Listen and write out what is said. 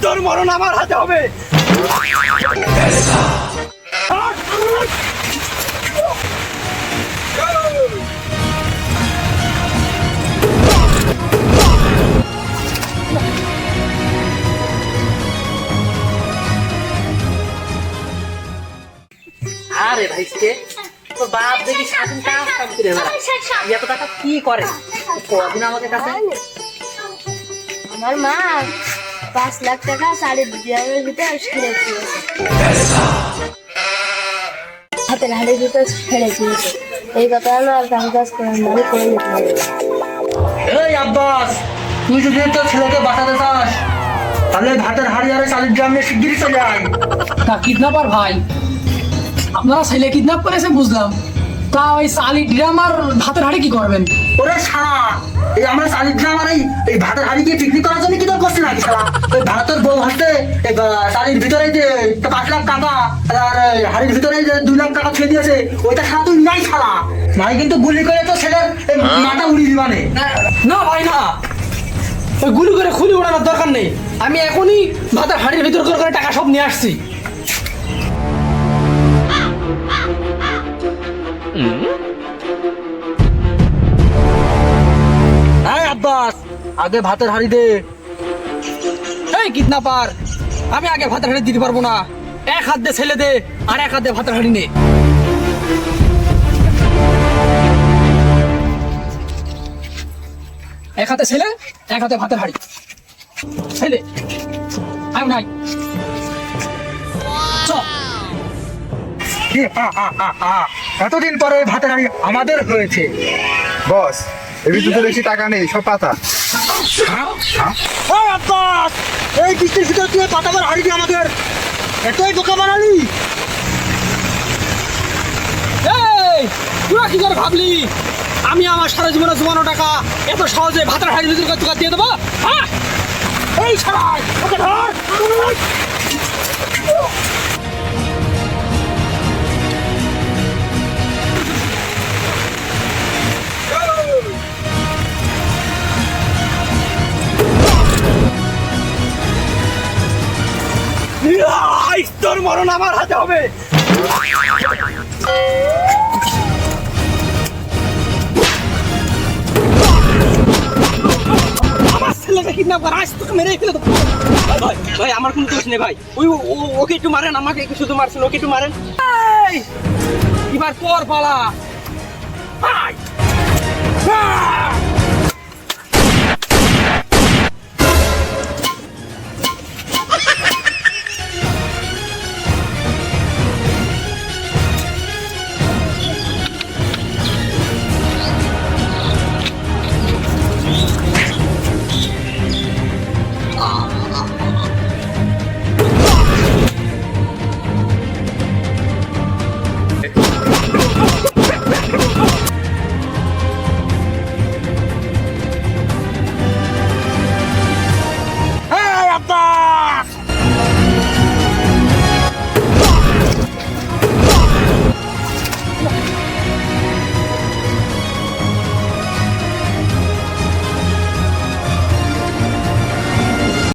তোর মরণ আমার হাতে হবে। আরে ভাইকে তোর বাপ দেখি সারাদিন কাজ কাম করে বেড়ায়, এত টাকা কি করে কদিন আমাদের কাছে? আমার মা 5 লাখ টাকা সাড়ে দিনের ভিতরে ছেড়েছে, হাতের হাড়ির ভিতরে ছেড়ে দিয়েছে। এই কথা আর কাজ কাজ করে মানে করে নিতে হবে। এই আব্বাস, তুই যদি তোর ছেলেকে বাঁচাতে চাস তাহলে ভাতের হাড়ি আর চালের ড্রাম নিয়ে শিগগিরই চলে আয়। তা কিডন্যাপার ভাই, আপনারা ছেলে কিডন্যাপ করেছে বুঝলাম, তা ওই চালি ড্রাম আর ভাতের হাড়ি কি করবেন? ওরে শালা, এই আমরা চালের ড্রাম আর এই ভাতের হাড়ি গিয়ে পিকনিক করার জন্য কি তোর করছি নাকি শালা? ওই ভাতের বউ হাসতে এই চালির ভিতরে যে 5 লাখ টাকা আর হাড়ির ভিতরে যে 2 লাখ টাকা ছেড়ে দিয়েছে, ওইটা শালা তুই নাই শালা, নাই কিন্তু গুলি করে তো ছেলের মাথা উড়িয়ে দিবানে। না ভাই না, ওই গুলি করে খুলি ওড়ানোর দরকার নেই, আমি এখনই ভাতের হাড়ির ভিতর করে টাকা সব নিয়ে আসছি। হ্যাঁ আব্বাস, আগে ভাতের হাড়ি দে। এই কিডন্যাপার, আমি আগে ভাতের হাড়ি দিতে পারবো না, এক হাত দিয়ে ছেলে দে আর এক হাত দিয়ে ভাতের হাড়ি নে। এক হাতে ছেলে, এক হাতে ভাতের হাড়ি। ছেলে আমি নাই চল। এতদিন পরে ভাতের হাড়ি আমাদের হয়েছে। বস, এর ভিতরে বেশি টাকা নেই, সব পাতা। এই আব্বাস, এই বৃষ্টির ভিতরে তুই পাতাবার হাড়ি দিয়ে আমাদের এতই বোকা বানালি? এই তোরা কি করে ভাবলি আমি আমার সারা জীবনে জমানো টাকা এত সহজে ভাতের হাড়ির ভিতরে তোকে দিয়ে দেবো? হ্যাঁ, এই ছাড়াই ওকে ধর। তোর মরণ আমার হাতে হবে। আমার ছেলেকে কিডন্যাপ করা, আজ তোকে মেরে ফেলে দেবো। ভাই ভাই আমার কোনো দোষ নেই ভাই, ওকে একটু মারেন, আমাকে একটু শুধু মারছেন, ওকে একটু মারেন। এই, এবার তোর পালা।